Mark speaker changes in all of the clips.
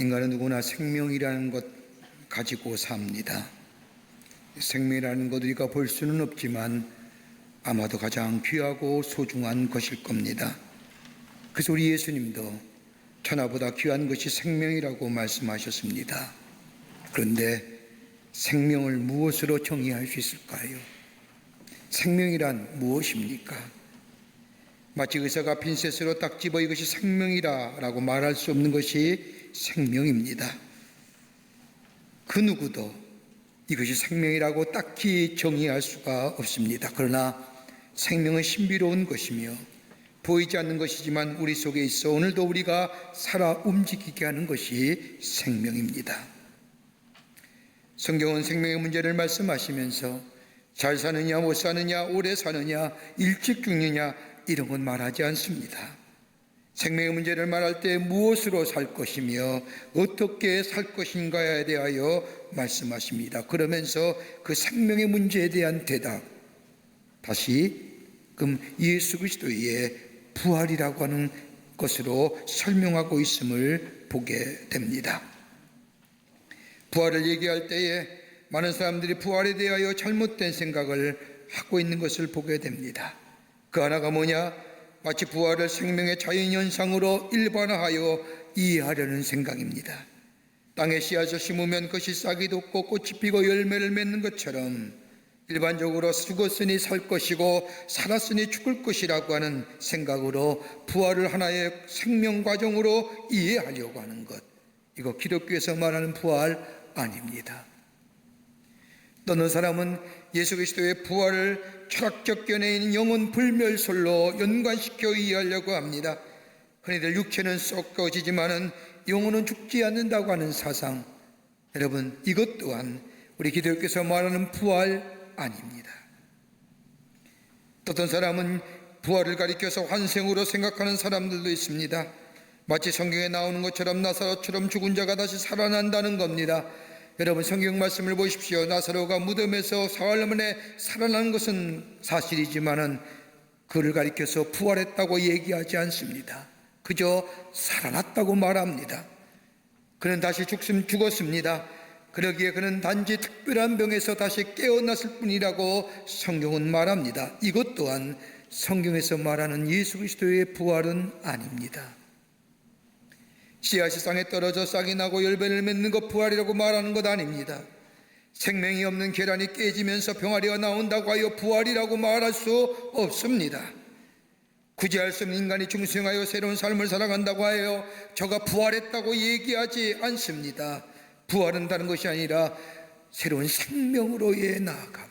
Speaker 1: 인간은 누구나 생명이라는 것 가지고 삽니다. 생명이라는 것 우리가 볼 수는 없지만 아마도 가장 귀하고 소중한 것일 겁니다. 그래서 우리 예수님도 천하보다 귀한 것이 생명이라고 말씀하셨습니다. 그런데 생명을 무엇으로 정의할 수 있을까요? 생명이란 무엇입니까? 마치 의사가 핀셋으로 딱 집어 이것이 생명이라고 말할 수 없는 것이 생명입니다. 그 누구도 이것이 생명이라고 딱히 정의할 수가 없습니다. 그러나 생명은 신비로운 것이며 보이지 않는 것이지만 우리 속에 있어 오늘도 우리가 살아 움직이게 하는 것이 생명입니다. 성경은 생명의 문제를 말씀하시면서 잘 사느냐 못 사느냐 오래 사느냐 일찍 죽느냐 이런 건 말하지 않습니다. 생명의 문제를 말할 때 무엇으로 살 것이며 어떻게 살 것인가에 대하여 말씀하십니다. 그러면서 그 생명의 문제에 대한 대답, 다시금 예수 그리스도의 부활이라고 하는 것으로 설명하고 있음을 보게 됩니다. 부활을 얘기할 때에 많은 사람들이 부활에 대하여 잘못된 생각을 하고 있는 것을 보게 됩니다. 그 하나가 뭐냐? 마치 부활을 생명의 자연현상으로 일반화하여 이해하려는 생각입니다. 땅에 씨앗을 심으면 그것이 싹이 돋고 꽃이 피고 열매를 맺는 것처럼 일반적으로 죽었으니 살 것이고 살았으니 죽을 것이라고 하는 생각으로 부활을 하나의 생명 과정으로 이해하려고 하는 것, 이거 기독교에서 말하는 부활 아닙니다. 어떤 사람은 예수 그리스도의 부활을 철학적 견해에 있는 영혼 불멸설로 연관시켜 이해하려고 합니다. 흔히들 육체는 썩어지지만은 영혼은 죽지 않는다고 하는 사상, 여러분 이것 또한 우리 기독교에서 말하는 부활 아닙니다. 어떤 사람은 부활을 가리켜서 환생으로 생각하는 사람들도 있습니다. 마치 성경에 나오는 것처럼 나사로처럼 죽은 자가 다시 살아난다는 겁니다. 여러분 성경 말씀을 보십시오. 나사로가 무덤에서 사흘 만에 살아난 것은 사실이지만은 그를 가리켜서 부활했다고 얘기하지 않습니다. 그저 살아났다고 말합니다. 그는 다시 죽었습니다. 그러기에 그는 단지 특별한 병에서 다시 깨어났을 뿐이라고 성경은 말합니다. 이것 또한 성경에서 말하는 예수 그리스도의 부활은 아닙니다. 씨앗이 땅에 떨어져 싹이 나고 열매를 맺는 것 부활이라고 말하는 것 아닙니다. 생명이 없는 계란이 깨지면서 병아리가 나온다고 하여 부활이라고 말할 수 없습니다. 구제할 수 없는 인간이 중생하여 새로운 삶을 살아간다고 하여 저가 부활했다고 얘기하지 않습니다. 부활은 다른 것이 아니라 새로운 생명으로의 나아감,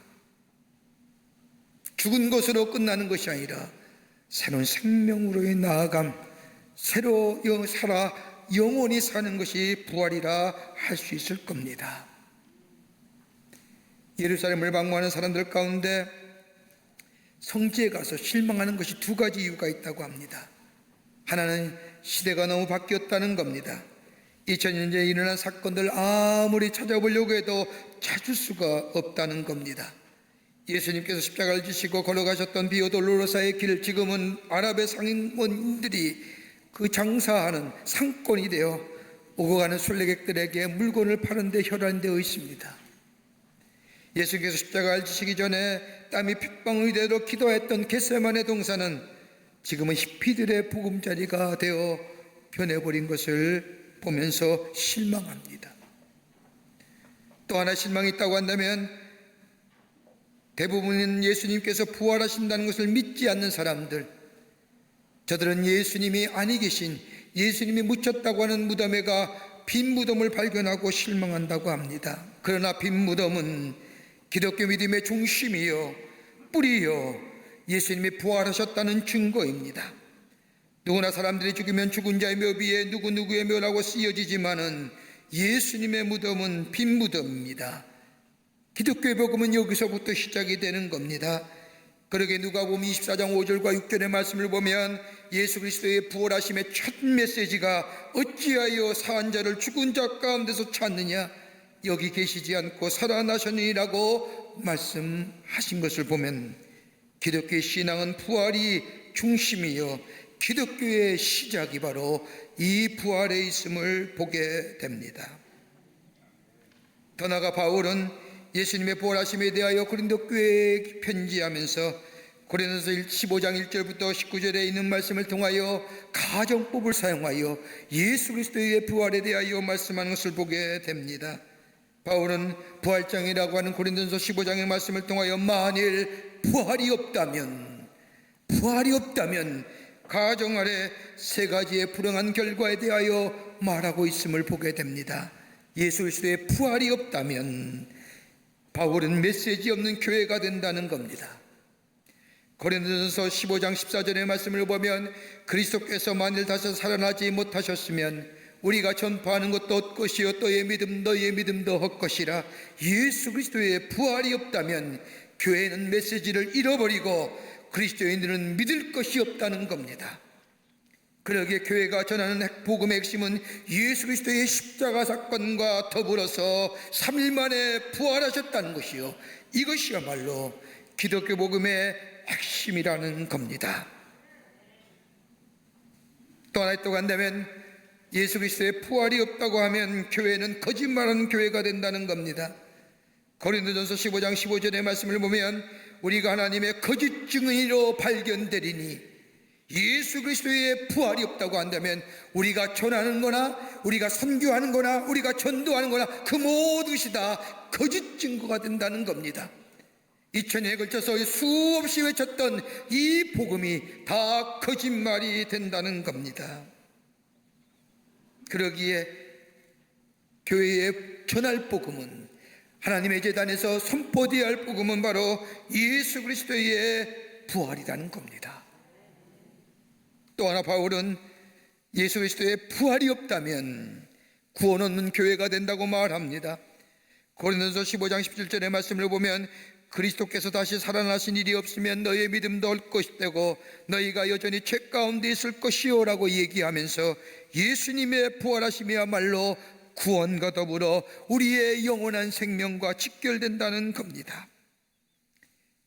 Speaker 1: 죽은 것으로 끝나는 것이 아니라 새로운 생명으로의 나아감, 새로 살아 영원히 사는 것이 부활이라 할 수 있을 겁니다. 예루살렘을 방문하는 사람들 가운데 성지에 가서 실망하는 것이 두 가지 이유가 있다고 합니다. 하나는 시대가 너무 바뀌었다는 겁니다. 2000년 전에 일어난 사건들 아무리 찾아보려고 해도 찾을 수가 없다는 겁니다. 예수님께서 십자가를 지시고 걸어가셨던 비오돌로로사의 길, 지금은 아랍의 상인들이 그 장사하는 상권이 되어 오고 가는 순례객들에게 물건을 파는 데 혈안이 되어 있습니다. 예수께서 십자가를 지시기 전에 땀이 핏방울이 되도록 기도했던 겟세마네 동산은 지금은 히피들의 보금자리가 되어 변해버린 것을 보면서 실망합니다. 또 하나 실망이 있다고 한다면 대부분은 예수님께서 부활하신다는 것을 믿지 않는 사람들, 저들은 예수님이 아니 계신, 예수님이 묻혔다고 하는 무덤에 가 빈 무덤을 발견하고 실망한다고 합니다. 그러나 빈 무덤은 기독교 믿음의 중심이요 뿌리요 예수님이 부활하셨다는 증거입니다. 누구나 사람들이 죽으면 죽은 자의 묘 위에 누구누구의 묘라고 쓰여지지만은 예수님의 무덤은 빈 무덤입니다. 기독교의 복음은 여기서부터 시작이 되는 겁니다. 그러게 누가복음 24장 5절과 6절의 말씀을 보면 예수 그리스도의 부활하심의 첫 메시지가 어찌하여 사한 자를 죽은 자 가운데서 찾느냐, 여기 계시지 않고 살아나셨느니라고 말씀하신 것을 보면 기독교의 신앙은 부활이 중심이요 기독교의 시작이 바로 이 부활에 있음을 보게 됩니다. 더 나아가 바울은 예수님의 부활하심에 대하여 고린도 교회에 편지하면서 고린도서 15장 1절부터 19절에 있는 말씀을 통하여 가정법을 사용하여 예수 그리스도의 부활에 대하여 말씀하는 것을 보게 됩니다. 바울은 부활장이라고 하는 고린도서 15장의 말씀을 통하여 만일 부활이 없다면 가정 아래 세 가지의 불행한 결과에 대하여 말하고 있음을 보게 됩니다. 예수 그리스도의 부활이 없다면 바울은 메시지 없는 교회가 된다는 겁니다. 고린도전서 15장 14절의 말씀을 보면 그리스도께서 만일 다시 살아나지 못하셨으면 우리가 전파하는 것도 헛것이요 너의 믿음도 헛것이라. 예수 그리스도의 부활이 없다면 교회는 메시지를 잃어버리고 그리스도인들은 믿을 것이 없다는 겁니다. 그러기에 교회가 전하는 복음의 핵심은 예수 그리스도의 십자가 사건과 더불어서 3일 만에 부활하셨다는 것이요, 이것이야말로 기독교 복음의 핵심이라는 겁니다. 또 하나 또 간다면 예수 그리스도의 부활이 없다고 하면 교회는 거짓말하는 교회가 된다는 겁니다. 고린도전서 15장 15절의 말씀을 보면 우리가 하나님의 거짓 증인으로 발견되리니, 예수 그리스도의 부활이 없다고 한다면 우리가 전하는 거나 우리가 선교하는 거나 우리가 전도하는 거나 그 모든 것이 다 거짓 증거가 된다는 겁니다. 2000년에 걸쳐서 수없이 외쳤던 이 복음이 다 거짓말이 된다는 겁니다. 그러기에 교회에 전할 복음은, 하나님의 제단에서 선포되어야 할 복음은 바로 예수 그리스도의 부활이라는 겁니다. 또 하나 바울은 예수 그리스도의 부활이 없다면 구원 없는 교회가 된다고 말합니다. 고린도서 15장 17절의 말씀을 보면 그리스도께서 다시 살아나신 일이 없으면 너의 믿음도 헛것이되고 너희가 여전히 죄 가운데 있을 것이요 라고 얘기하면서 예수님의 부활하심이야말로 구원과 더불어 우리의 영원한 생명과 직결된다는 겁니다.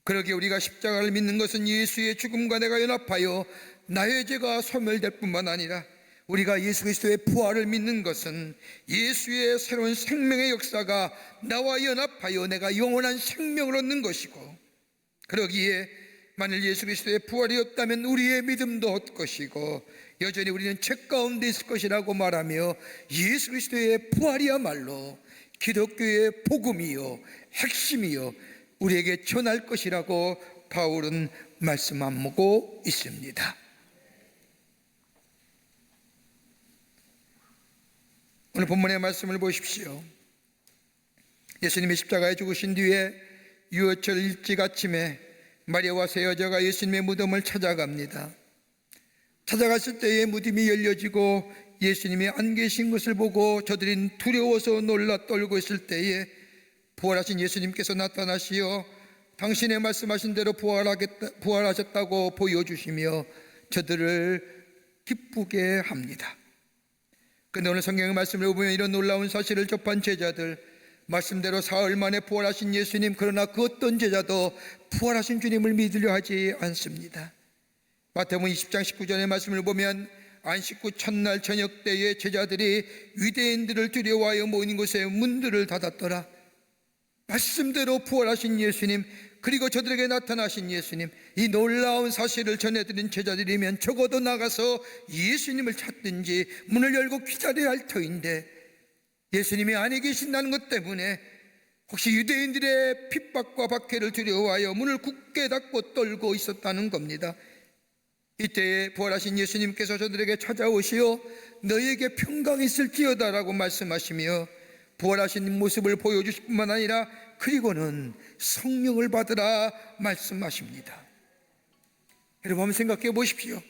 Speaker 1: 그러기에 우리가 십자가를 믿는 것은 예수의 죽음과 내가 연합하여 나의 죄가 소멸될 뿐만 아니라, 우리가 예수 그리스도의 부활을 믿는 것은 예수의 새로운 생명의 역사가 나와 연합하여 내가 영원한 생명을 얻는 것이고, 그러기에 만일 예수 그리스도의 부활이 없다면 우리의 믿음도 헛것이고 여전히 우리는 죄 가운데 있을 것이라고 말하며 예수 그리스도의 부활이야말로 기독교의 복음이요 핵심이요 우리에게 전할 것이라고 바울은 말씀하고 있습니다. 오늘 본문의 말씀을 보십시오. 예수님이 십자가에 죽으신 뒤에 유월절 일찍 아침에 마리아와 세 여자가 예수님의 무덤을 찾아갑니다. 찾아갔을 때에 무덤이 열려지고 예수님이 안 계신 것을 보고 저들이 두려워서 놀라 떨고 있을 때에 부활하신 예수님께서 나타나시어 당신의 말씀하신 대로 부활하셨다고 보여주시며 저들을 기쁘게 합니다. 그런데 오늘 성경의 말씀을 보면 이런 놀라운 사실을 접한 제자들, 말씀대로 사흘 만에 부활하신 예수님, 그러나 그 어떤 제자도 부활하신 주님을 믿으려 하지 않습니다. 마태복음 20장 19절의 말씀을 보면 안식 후 첫날 저녁 때에 제자들이 유대인들을 두려워하여 모인 곳에 문들을 닫았더라. 말씀대로 부활하신 예수님, 그리고 저들에게 나타나신 예수님, 이 놀라운 사실을 전해드린 제자들이면 적어도 나가서 예수님을 찾든지 문을 열고 기다려야 할 터인데, 예수님이 안에 계신다는 것 때문에 혹시 유대인들의 핍박과 박해를 두려워하여 문을 굳게 닫고 떨고 있었다는 겁니다. 이때에 부활하신 예수님께서 저들에게 찾아오시어 너희에게 평강이 있을지어다 라고 말씀하시며 부활하신 모습을 보여주실 뿐만 아니라 그리고는 성령을 받으라 말씀하십니다. 여러분 한번 생각해 보십시오.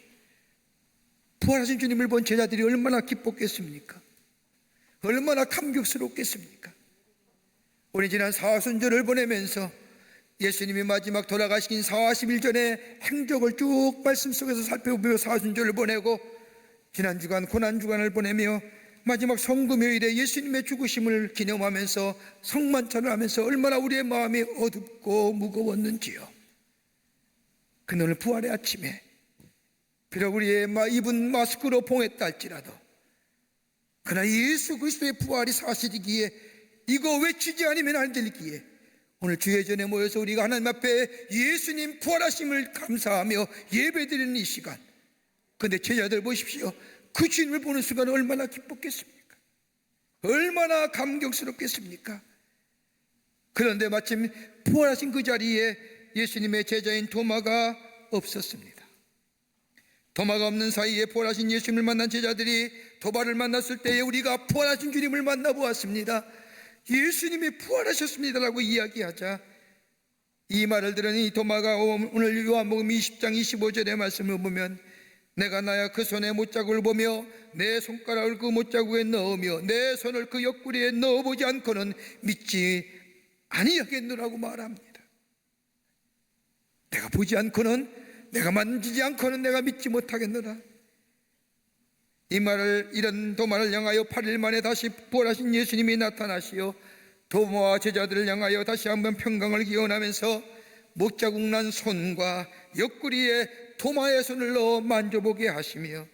Speaker 1: 부활하신 주님을 본 제자들이 얼마나 기뻤겠습니까? 얼마나 감격스럽겠습니까? 우리 지난 사순절을 보내면서 예수님이 마지막 돌아가시긴 40일 전에 행적을 쭉 말씀 속에서 살펴보며 사순절을 보내고, 지난 주간 고난주간을 보내며 마지막 성금요일에 예수님의 죽으심을 기념하면서 성만찬을 하면서 얼마나 우리의 마음이 어둡고 무거웠는지요. 그는 오늘 부활의 아침에 비록 우리의 입은 마스크로 봉했다 할지라도, 그러나 예수 그리스도의 부활이 사실이기에 이거 외치지 않으면 안 되기에 오늘 주의 전에 모여서 우리가 하나님 앞에 예수님 부활하심을 감사하며 예배드리는 이 시간, 그런데 제자들 보십시오. 그 주님을 보는 순간 얼마나 기뻤겠습니까? 얼마나 감격스럽겠습니까? 그런데 마침 부활하신 그 자리에 예수님의 제자인 도마가 없었습니다. 도마가 없는 사이에 부활하신 예수님을 만난 제자들이 도마를 만났을 때에 우리가 부활하신 주님을 만나보았습니다, 예수님이 부활하셨습니다라고 이야기하자, 이 말을 들으니 도마가 오늘 요한복음 20장 25절의 말씀을 보면 내가 나야 그 손에 못자국을 보며 내 손가락을 그 못자국에 넣으며 내 손을 그 옆구리에 넣어보지 않고는 믿지 아니하겠노라고 말합니다. 내가 보지 않고는, 내가 만지지 않고는 내가 믿지 못하겠노라. 이 말을, 이런 도마를 향하여 8일 만에 다시 부활하신 예수님이 나타나시어 도마와 제자들을 향하여 다시 한번 평강을 기원하면서 못자국 난 손과 옆구리에 도마의 손을 넣어 만져보게 하시며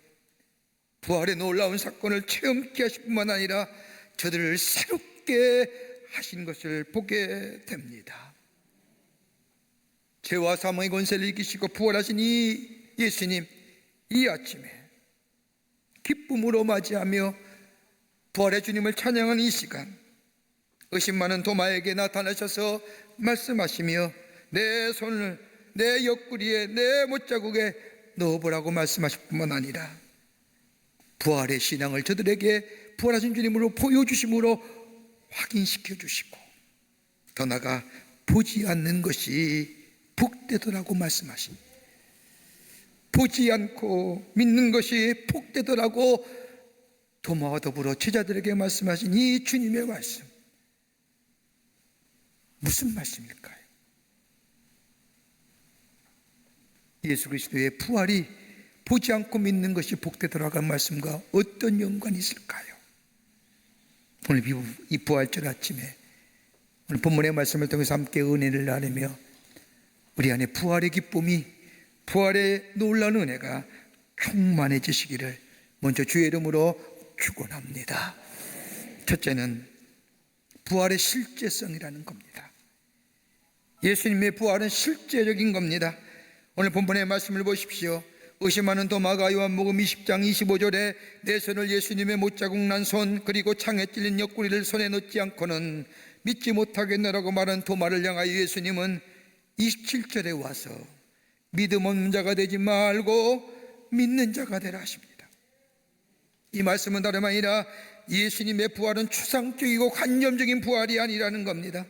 Speaker 1: 부활의 놀라운 사건을 체험케 하실 뿐만 아니라 저들을 새롭게 하신 것을 보게 됩니다. 죄와 사망의 권세를 이기시고 부활하신 이 예수님, 이 아침에 기쁨으로 맞이하며 부활의 주님을 찬양하는 이 시간, 의심 많은 도마에게 나타나셔서 말씀하시며 내 손을 내 옆구리에 내 못자국에 넣어보라고 말씀하실 뿐만 아니라 부활의 신앙을 저들에게 부활하신 주님으로 보여주심으로 확인시켜 주시고, 더 나아가 보지 않는 것이 복되더라고 말씀하십니다. 보지 않고 믿는 것이 복되더라고 도마와 더불어 제자들에게 말씀하신 이 주님의 말씀, 무슨 말씀일까요? 예수 그리스도의 부활이 보지 않고 믿는 것이 복되더라고 한 말씀과 어떤 연관이 있을까요? 오늘 이 부활절 아침에 오늘 본문의 말씀을 통해서 함께 은혜를 나누며 우리 안에 부활의 기쁨이, 부활의 놀라운 은혜가 충만해지시기를 먼저 주의 이름으로 축원합니다. 첫째는 부활의 실제성이라는 겁니다. 예수님의 부활은 실제적인 겁니다. 오늘 본문의 말씀을 보십시오. 의심하는 도마가 요한복음 20장 25절에 내 손을 예수님의 못자국 난 손 그리고 창에 찔린 옆구리를 손에 넣지 않고는 믿지 못하겠노라고 말한 도마를 향하여 예수님은 27절에 와서 믿음 없는 자가 되지 말고 믿는 자가 되라 하십니다. 이 말씀은 다름 아니라 예수님의 부활은 추상적이고 관념적인 부활이 아니라는 겁니다.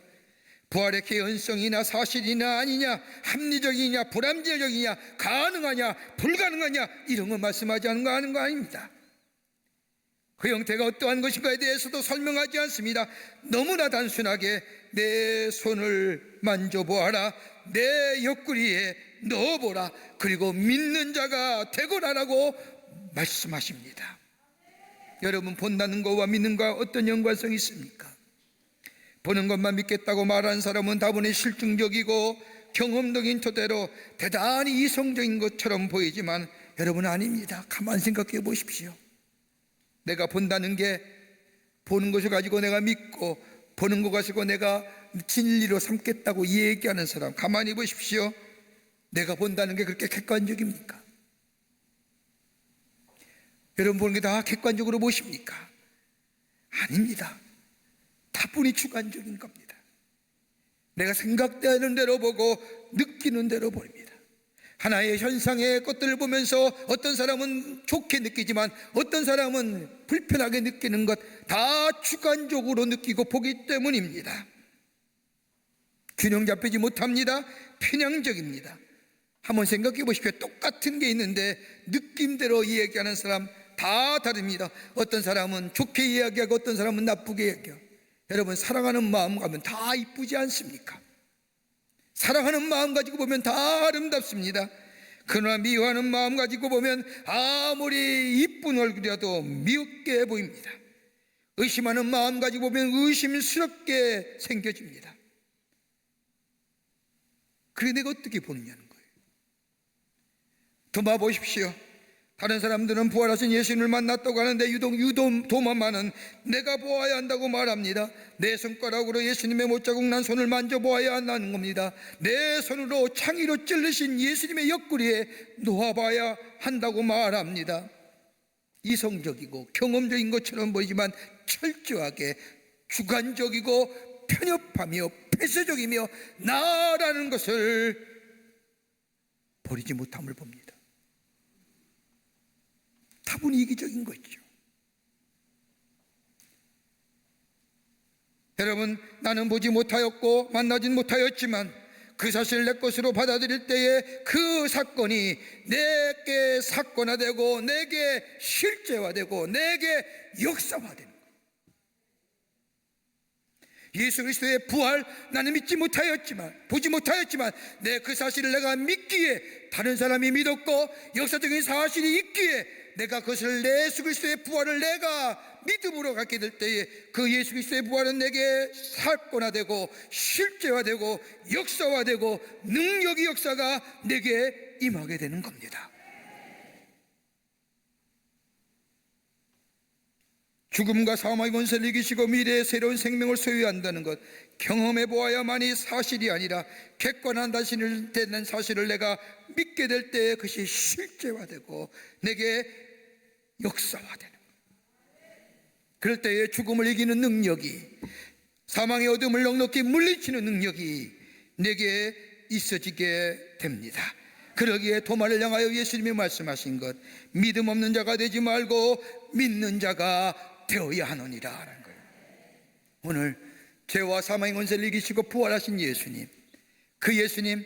Speaker 1: 부활의 개연성이나 사실이나 아니냐, 합리적이냐 불합리적이냐, 가능하냐 불가능하냐, 이런 거 말씀하지 않는 거 아는 거 아닙니다. 그 형태가 어떠한 것인가에 대해서도 설명하지 않습니다. 너무나 단순하게 내 손을 만져보아라, 내 옆구리에 넣어보라, 그리고 믿는 자가 되거라라고 말씀하십니다. 여러분, 본다는 것과 믿는 것과 어떤 연관성이 있습니까? 보는 것만 믿겠다고 말하는 사람은 다분히 실증적이고 경험적인 토대로 대단히 이성적인 것처럼 보이지만 여러분, 아닙니다. 가만히 생각해 보십시오. 내가 본다는 게, 보는 것을 가지고 내가 믿고 보는 것 가지고 내가 진리로 삼겠다고 얘기하는 사람, 가만히 보십시오. 내가 본다는 게 그렇게 객관적입니까? 여러분, 보는 게 다 객관적으로 보십니까? 아닙니다. 다분히 주관적인 겁니다. 내가 생각되는 대로 보고 느끼는 대로 보입니다. 하나의 현상의 것들을 보면서 어떤 사람은 좋게 느끼지만 어떤 사람은 불편하게 느끼는 것, 다 주관적으로 느끼고 보기 때문입니다. 균형 잡히지 못합니다. 편향적입니다. 한번 생각해 보십시오. 똑같은 게 있는데 느낌대로 이야기하는 사람 다 다릅니다. 어떤 사람은 좋게 이야기하고 어떤 사람은 나쁘게 이야기하고. 여러분, 사랑하는 마음 가면 다 이쁘지 않습니까? 사랑하는 마음 가지고 보면 다 아름답습니다. 그러나 미워하는 마음 가지고 보면 아무리 이쁜 얼굴이라도 미흡게 보입니다. 의심하는 마음 가지고 보면 의심스럽게 생겨집니다. 그래 내가 어떻게 보느냐는 거예요. 도마 보십시오. 다른 사람들은 부활하신 예수님을 만났다고 하는데 유독 도마만은 내가 보아야 한다고 말합니다. 내 손가락으로 예수님의 못자국 난 손을 만져보아야 한다는 겁니다. 내 손으로 창의로 찔르신 예수님의 옆구리에 놓아봐야 한다고 말합니다. 이성적이고 경험적인 것처럼 보이지만 철저하게 주관적이고 편협하며 폐쇄적이며 나라는 것을 버리지 못함을 봅니다. 다분히 이기적인 거죠. 여러분, 나는 보지 못하였고 만나진 못하였지만 그 사실을 내 것으로 받아들일 때에 그 사건이 내게 사건화되고 내게 실제화되고 내게 역사화되는 거예요. 예수 그리스도의 부활, 나는 믿지 못하였지만 보지 못하였지만 내 그 사실을 내가 믿기에, 다른 사람이 믿었고 역사적인 사실이 있기에 내가 그것을, 내 예수 그리스도의 부활을 내가 믿음으로 갖게 될 때에 그 예수 그리스도의 부활은 내게 사건화되고 실제화되고 역사화되고 능력의 역사가 내게 임하게 되는 겁니다. 죽음과 사망의 권세를 이기시고 미래의 새로운 생명을 소유한다는 것, 경험해 보아야만이 사실이 아니라 객관한 자신을 되는 사실을 내가 믿게 될 때 그것이 실제화되고 내게 역사화되는 거예요. 그럴 때에 죽음을 이기는 능력이, 사망의 어둠을 넉넉히 물리치는 능력이 내게 있어지게 됩니다. 그러기에 도마를 향하여 예수님이 말씀하신 것, 믿음 없는 자가 되지 말고 믿는 자가 되어야 하느니라 하는 거예요. 오늘 죄와 사망의 권세를 이기시고 부활하신 예수님, 그 예수님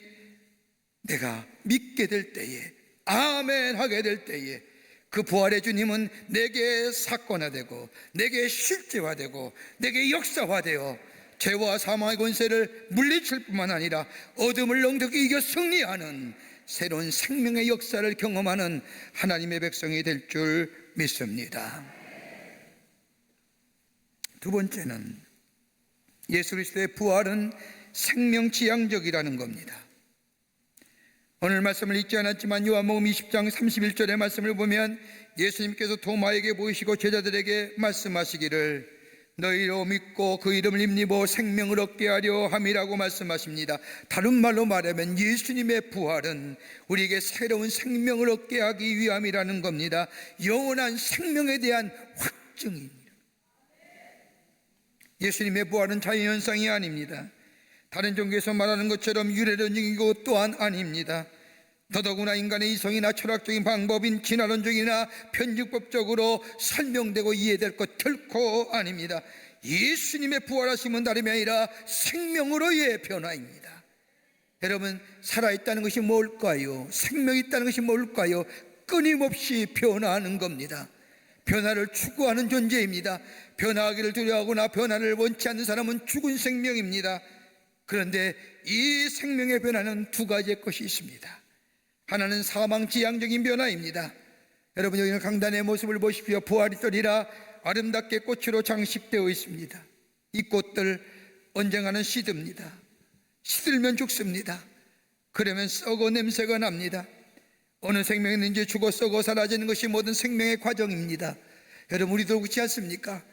Speaker 1: 내가 믿게 될 때에, 아멘 하게 될 때에 그 부활의 주님은 내게 사건화되고 내게 실제화되고 내게 역사화되어 죄와 사망의 권세를 물리칠 뿐만 아니라 어둠을 넉넉히 이겨 승리하는 새로운 생명의 역사를 경험하는 하나님의 백성이 될 줄 믿습니다. 두 번째는 예수 그리스도의 부활은 생명지향적이라는 겁니다. 오늘 말씀을 읽지 않았지만 요한복음 20장 31절의 말씀을 보면 예수님께서 도마에게 보이시고 제자들에게 말씀하시기를 너희로 믿고 그 이름을 힘입어 생명을 얻게 하려 함이라고 말씀하십니다. 다른 말로 말하면 예수님의 부활은 우리에게 새로운 생명을 얻게 하기 위함이라는 겁니다. 영원한 생명에 대한 확증입니다. 예수님의 부활은 자연현상이 아닙니다. 다른 종교에서 말하는 것처럼 유래론적이고 또한 아닙니다. 더더구나 인간의 이성이나 철학적인 방법인 진화론적이나 편집법적으로 설명되고 이해될 것 결코 아닙니다. 예수님의 부활하심은 다름이 아니라 생명으로의 변화입니다. 여러분, 살아있다는 것이 뭘까요? 생명이 있다는 것이 뭘까요? 끊임없이 변화하는 겁니다. 변화를 추구하는 존재입니다. 변화하기를 두려워하거나 변화를 원치 않는 사람은 죽은 생명입니다. 그런데 이 생명의 변화는 두 가지의 것이 있습니다. 하나는 사망지향적인 변화입니다. 여러분, 여기는 강단의 모습을 보십시오. 부활이 떨이라 아름답게 꽃으로 장식되어 있습니다. 이 꽃들 언젠가는 시듭니다. 시들면 죽습니다. 그러면 썩어 냄새가 납니다. 어느 생명이든지 죽어 썩어 사라지는 것이 모든 생명의 과정입니다. 여러분, 우리도 그렇지 않습니까?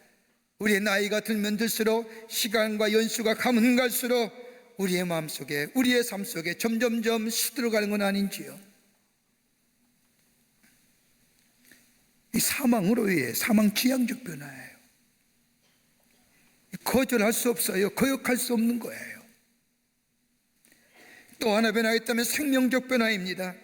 Speaker 1: 우리의 나이가 들면 들수록, 시간과 연수가 가면 갈수록 우리의 마음속에, 우리의 삶 속에 점점점 시들어가는 건 아닌지요? 이 사망으로의 사망지향적 변화예요. 거절할 수 없어요. 거역할 수 없는 거예요. 또 하나 변화가 있다면 생명적 변화입니다.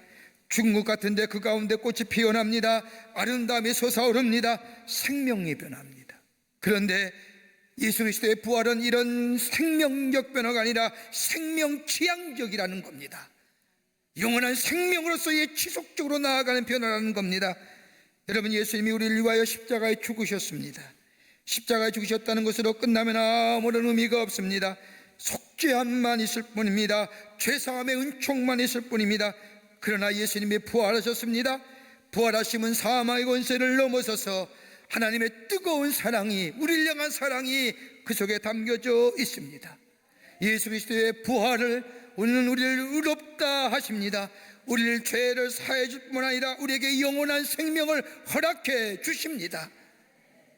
Speaker 1: 죽은 것 같은데 그 가운데 꽃이 피어납니다. 아름다움이 솟아오릅니다. 생명이 변합니다. 그런데 예수 그리스도의 부활은 이런 생명적 변화가 아니라 생명지향적이라는 겁니다. 영원한 생명으로서의 지속적으로 나아가는 변화라는 겁니다. 여러분, 예수님이 우리를 위하여 십자가에 죽으셨습니다. 십자가에 죽으셨다는 것으로 끝나면 아무런 의미가 없습니다. 속죄함만 있을 뿐입니다. 죄사함의 은총만 있을 뿐입니다. 그러나 예수님이 부활하셨습니다. 부활하심은 사망의 권세를 넘어서서 하나님의 뜨거운 사랑이, 우리를 향한 사랑이 그 속에 담겨져 있습니다. 예수 그리스도의 부활을, 오늘 우리를 의롭다 하십니다. 우리를 죄를 사해 줄 뿐만 아니라 우리에게 영원한 생명을 허락해 주십니다.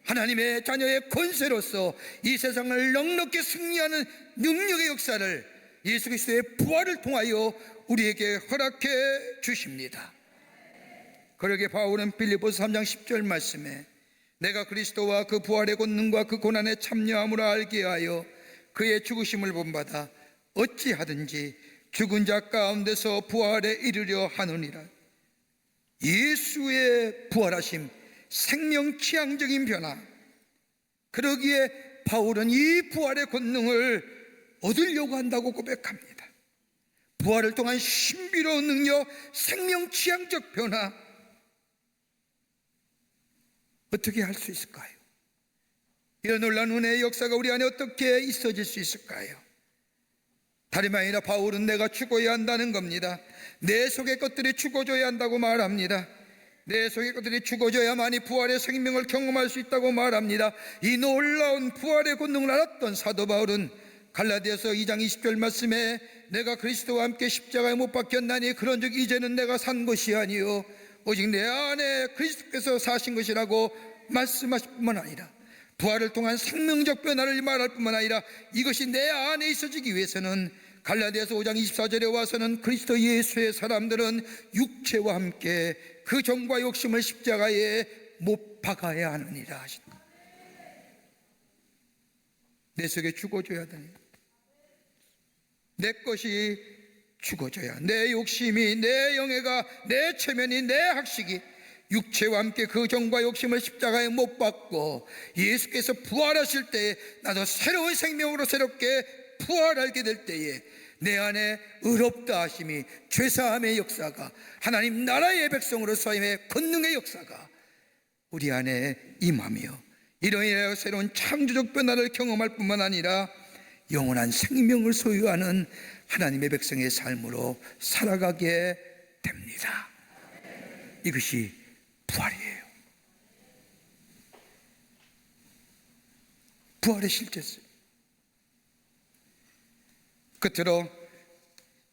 Speaker 1: 하나님의 자녀의 권세로서 이 세상을 넉넉히 승리하는 능력의 역사를 예수 그리스도의 부활을 통하여 우리에게 허락해 주십니다. 그러게 바울은 빌립보서 3장 10절 말씀에 내가 그리스도와 그 부활의 권능과 그 고난에 참여함으로 알게 하여 그의 죽으심을 본받아 어찌하든지 죽은 자 가운데서 부활에 이르려 하느니라. 예수의 부활하심, 생명 취향적인 변화. 그러기에 바울은 이 부활의 권능을 얻으려고 한다고 고백합니다. 부활을 통한 신비로운 능력, 생명 취향적 변화, 어떻게 할 수 있을까요? 이런 놀라운 은혜의 역사가 우리 안에 어떻게 있어질 수 있을까요? 다름 아니라 바울은 내가 죽어야 한다는 겁니다. 내 속의 것들이 죽어져야 한다고 말합니다. 내 속의 것들이 죽어져야만이 부활의 생명을 경험할 수 있다고 말합니다. 이 놀라운 부활의 권능을 알았던 사도 바울은 갈라디아서 2장 20절 말씀에 내가 그리스도와 함께 십자가에 못 박혔나니 그런즉 이제는 내가 산 것이 아니요 오직 내 안에 그리스도께서 사신 것이라고 말씀하실 뿐만 아니라 부활을 통한 생명적 변화를 말할 뿐만 아니라 이것이 내 안에 있어지기 위해서는 갈라디아서 5장 24절에 와서는 그리스도 예수의 사람들은 육체와 함께 그 정과 욕심을 십자가에 못 박아야 하느니라 하신다. 내 속에 죽어줘야 되니 내 것이 죽어져야 내 욕심이, 내 영예가, 내 체면이, 내 학식이 육체와 함께 그 정과 욕심을 십자가에 못 박고 예수께서 부활하실 때에 나도 새로운 생명으로 새롭게 부활하게 될 때에 내 안에 의롭다 하심이, 죄사함의 역사가, 하나님 나라의 백성으로서의 권능의 역사가 우리 안에 임하며 이로 인하여 새로운 창조적 변화를 경험할 뿐만 아니라 영원한 생명을 소유하는 하나님의 백성의 삶으로 살아가게 됩니다. 이것이 부활이에요. 부활의 실제성. 끝으로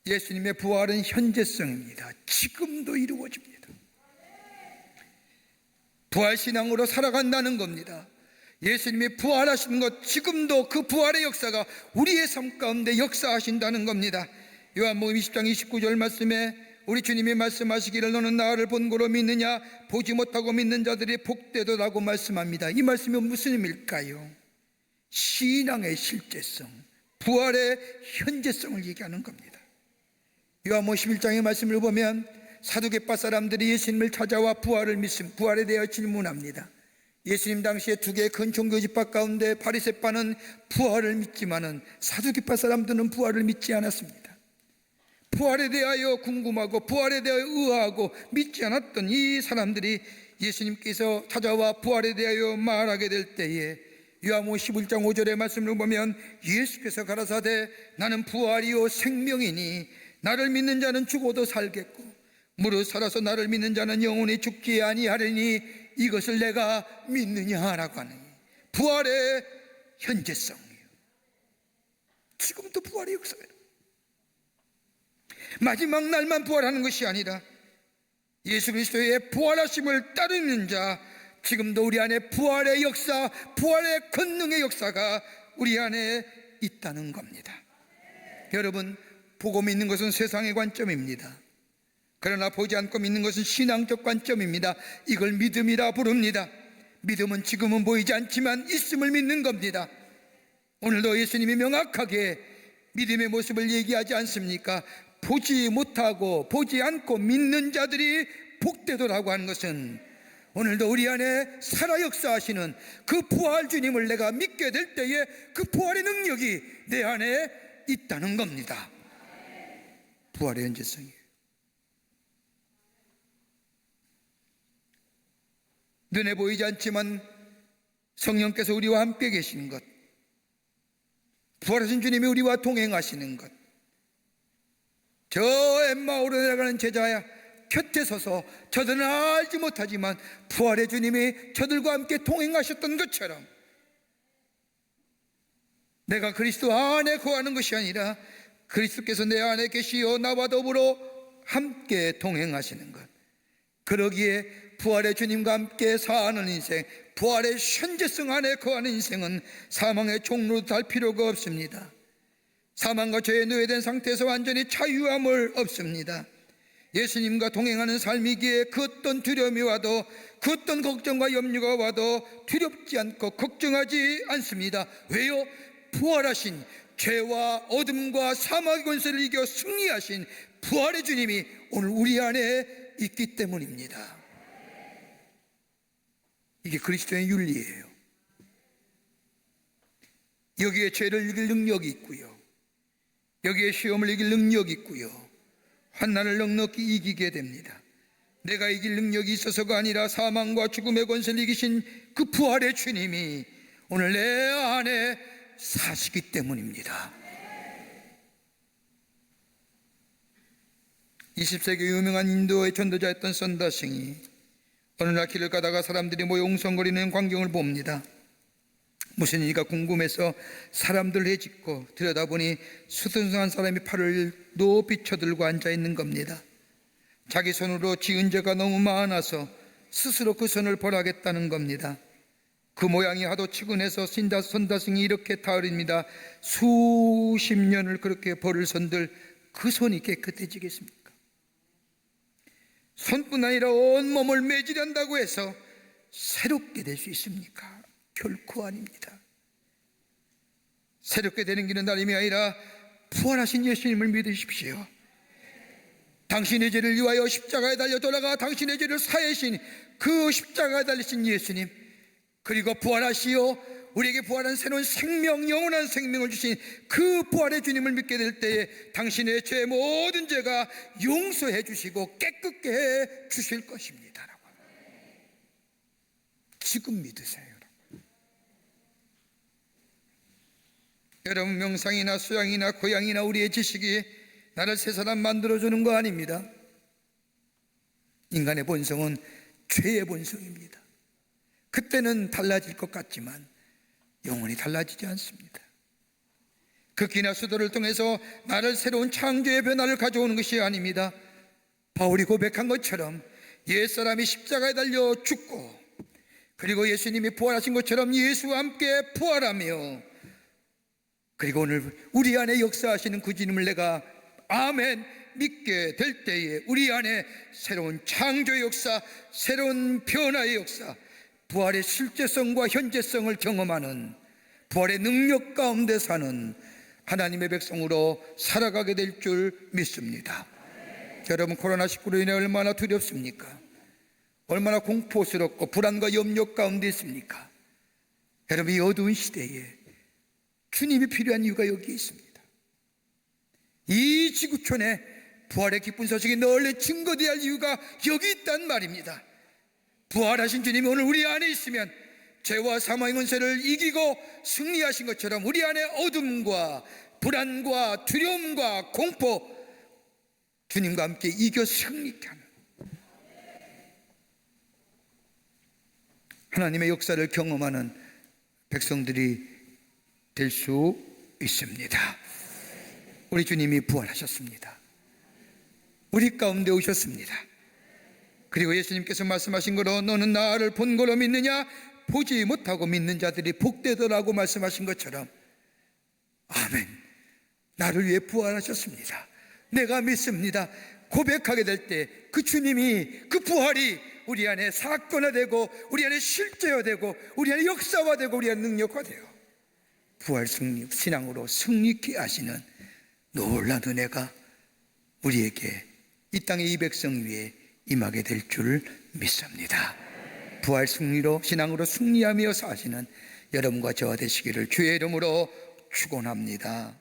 Speaker 1: 예수님의 부활은 현재성입니다. 지금도 이루어집니다. 부활신앙으로 살아간다는 겁니다. 예수님이 부활하신 것, 지금도 그 부활의 역사가 우리의 삶 가운데 역사하신다는 겁니다. 요한복음 20장 29절 말씀에 우리 주님이 말씀하시기를 너는 나를 본 거로 믿느냐 보지 못하고 믿는 자들이 복되도라고 말씀합니다. 이 말씀이 무슨 의미일까요? 신앙의 실제성, 부활의 현재성을 얘기하는 겁니다. 요한복음 11장의 말씀을 보면 사두개파 사람들이 예수님을 찾아와 부활에 대하여 질문합니다. 예수님 당시에 두 개의 큰 종교 집합 가운데 바리새파는 부활을 믿지만은 사두개파 사람들은 부활을 믿지 않았습니다. 부활에 대하여 궁금하고 부활에 대하여 의아하고 믿지 않았던 이 사람들이 예수님께서 찾아와 부활에 대하여 말하게 될 때에 요한복음 11장 5절의 말씀을 보면 예수께서 가라사대 나는 부활이요 생명이니 나를 믿는 자는 죽어도 살겠고 무릇 살아서 나를 믿는 자는 영원히 죽지 아니하리니 이것을 내가 믿느냐라고 하는 부활의 현재성이에요. 지금도 부활의 역사예요. 마지막 날만 부활하는 것이 아니라 예수 그리스도의 부활하심을 따르는 자, 지금도 우리 안에 부활의 역사, 부활의 권능의 역사가 우리 안에 있다는 겁니다. 여러분, 보고 믿는 것은 세상의 관점입니다. 그러나 보지 않고 믿는 것은 신앙적 관점입니다. 이걸 믿음이라 부릅니다. 믿음은 지금은 보이지 않지만 있음을 믿는 겁니다. 오늘도 예수님이 명확하게 믿음의 모습을 얘기하지 않습니까? 보지 못하고 보지 않고 믿는 자들이 복되도라고 하는 것은 오늘도 우리 안에 살아 역사하시는 그 부활 주님을 내가 믿게 될 때에 그 부활의 능력이 내 안에 있다는 겁니다. 부활의 현재성이에요. 눈에 보이지 않지만 성령께서 우리와 함께 계시는 것, 부활하신 주님이 우리와 동행하시는 것, 저 엠마오로 내려가는 제자야 곁에 서서 저들은 알지 못하지만 부활의 주님이 저들과 함께 동행하셨던 것처럼 내가 그리스도 안에 거하는 것이 아니라 그리스도께서 내 안에 계시어 나와 더불어 함께 동행하시는 것, 그러기에 부활의 주님과 함께 사는 인생, 부활의 현재성 안에 거하는 인생은 사망의 종로도 달 필요가 없습니다. 사망과 죄에 노예된 상태에서 완전히 자유함을 얻습니다. 예수님과 동행하는 삶이기에 그 어떤 두려움이 와도, 그 어떤 걱정과 염려가 와도 두렵지 않고 걱정하지 않습니다. 왜요? 부활하신, 죄와 어둠과 사망의 권세를 이겨 승리하신 부활의 주님이 오늘 우리 안에 있기 때문입니다. 이게 그리스도의 윤리예요. 여기에 죄를 이길 능력이 있고요, 여기에 시험을 이길 능력이 있고요, 환난을 넉넉히 이기게 됩니다. 내가 이길 능력이 있어서가 아니라 사망과 죽음의 권세를 이기신 그 부활의 주님이 오늘 내 안에 사시기 때문입니다. 20세기 유명한 인도의 전도자였던 선다싱이 어느 날 길을 가다가 사람들이 모여 웅성거리는 광경을 봅니다. 무슨 일인가 궁금해서 사람들 헤집고 들여다보니 수선한 사람이 팔을 높이 쳐들고 앉아있는 겁니다. 자기 손으로 지은 죄가 너무 많아서 스스로 그 손을 벌하겠다는 겁니다. 그 모양이 하도 측은해서 선다싱이 이렇게 타을입니다. 수십 년을 그렇게 벌을 손들 그 손이 깨끗해지겠습니까? 손뿐 아니라 온몸을 매질한다고 해서 새롭게 될 수 있습니까? 결코 아닙니다. 새롭게 되는 길은 다름이 아니라 부활하신 예수님을 믿으십시오. 당신의 죄를 위하여 십자가에 달려 돌아가 당신의 죄를 사하신 그 십자가에 달리신 예수님, 그리고 부활하시어 우리에게 부활한 새로운 생명, 영원한 생명을 주신 그 부활의 주님을 믿게 될 때에 당신의 죄, 모든 죄가 용서해 주시고 깨끗게 해 주실 것입니다. 지금 믿으세요. 여러분, 명상이나 수양이나 고향이나 우리의 지식이 나를 새 사람 만들어주는 거 아닙니다. 인간의 본성은 죄의 본성입니다. 그때는 달라질 것 같지만 영원히 달라지지 않습니다. 극기나 수도를 통해서 나를 새로운 창조의 변화를 가져오는 것이 아닙니다. 바울이 고백한 것처럼 옛사람이 십자가에 달려 죽고, 그리고 예수님이 부활하신 것처럼 예수와 함께 부활하며, 그리고 오늘 우리 안에 역사하시는 그 주님을 내가 아멘 믿게 될 때에 우리 안에 새로운 창조의 역사, 새로운 변화의 역사, 부활의 실제성과 현재성을 경험하는, 부활의 능력 가운데 사는 하나님의 백성으로 살아가게 될 줄 믿습니다. 여러분, 코로나19로 인해 얼마나 두렵습니까? 얼마나 공포스럽고 불안과 염려 가운데 있습니까? 여러분, 이 어두운 시대에 주님이 필요한 이유가 여기 있습니다. 이 지구촌에 부활의 기쁜 소식이 널리 증거되어야 할 이유가 여기 있단 말입니다. 부활하신 주님이 오늘 우리 안에 있으면 죄와 사망의 권세를 이기고 승리하신 것처럼 우리 안에 어둠과 불안과 두려움과 공포, 주님과 함께 이겨 승리케 하는 하나님의 역사를 경험하는 백성들이 될 수 있습니다. 우리 주님이 부활하셨습니다. 우리 가운데 오셨습니다. 그리고 예수님께서 말씀하신 거로 너는 나를 본 거로 믿느냐? 보지 못하고 믿는 자들이 복되더라고 말씀하신 것처럼 아멘, 나를 위해 부활하셨습니다. 내가 믿습니다. 고백하게 될 때 그 주님이, 그 부활이 우리 안에 사건화되고 우리 안에 실제화되고 우리 안에 역사화되고 우리 안에 능력화되어 부활 승리, 신앙으로 승리케 하시는 놀라운 은혜가 우리에게 이 땅의 이 백성 위에 임하게 될 줄 믿습니다. 부활 승리로, 신앙으로 승리하며 사시는 여러분과 저와 되시기를 주의 이름으로 축원합니다.